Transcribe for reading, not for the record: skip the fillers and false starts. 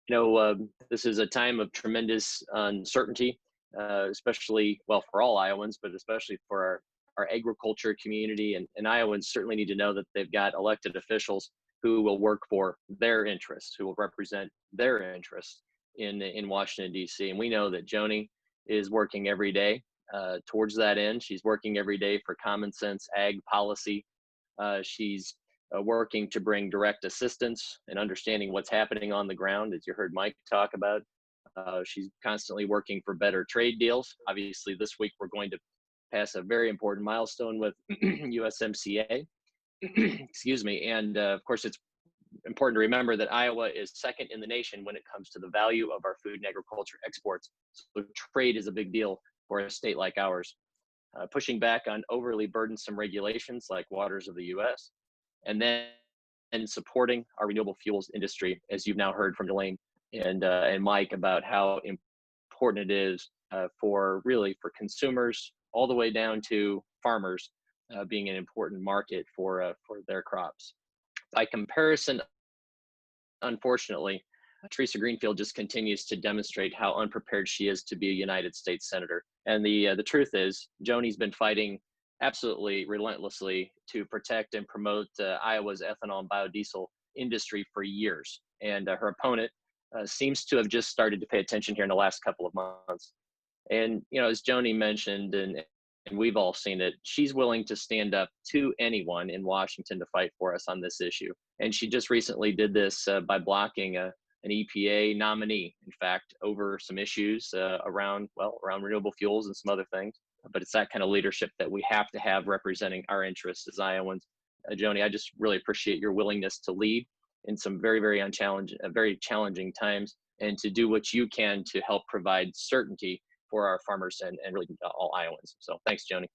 This is a time of tremendous uncertainty, especially, well, for all Iowans, but especially for our agriculture community. And Iowans certainly need to know that they've got elected officials who will work for their interests, who will represent their interests in Washington, D.C. And we know that Joni is working every day towards that end. She's working every day for common sense ag policy. She's working to bring direct assistance and understanding what's happening on the ground, as you heard Mike talk about. She's constantly working for better trade deals. Obviously, this week we're going to pass a very important milestone with USMCA. Excuse me. And of course, it's important to remember that Iowa is second in the nation when it comes to the value of our food and agriculture exports. So trade is a big deal for a state like ours. Pushing back on overly burdensome regulations like Waters of the U.S., and then supporting our renewable fuels industry, as you've now heard from Delane and Mike about how important it is for consumers all the way down to farmers being an important market for their crops. By comparison, unfortunately, Teresa Greenfield just continues to demonstrate how unprepared she is to be a United States senator. And the truth is, Joni's been fighting absolutely relentlessly to protect and promote Iowa's ethanol and biodiesel industry for years. And her opponent seems to have just started to pay attention here in the last couple of months. And, as Joni mentioned, and we've all seen it, she's willing to stand up to anyone in Washington to fight for us on this issue. And she just recently did this by blocking an EPA nominee, in fact, over some issues around renewable fuels and some other things. But it's that kind of leadership that we have to have representing our interests as Iowans. Joni, I just really appreciate your willingness to lead in some very, very very challenging times, and to do what you can to help provide certainty for our farmers and really all Iowans. So thanks, Joni.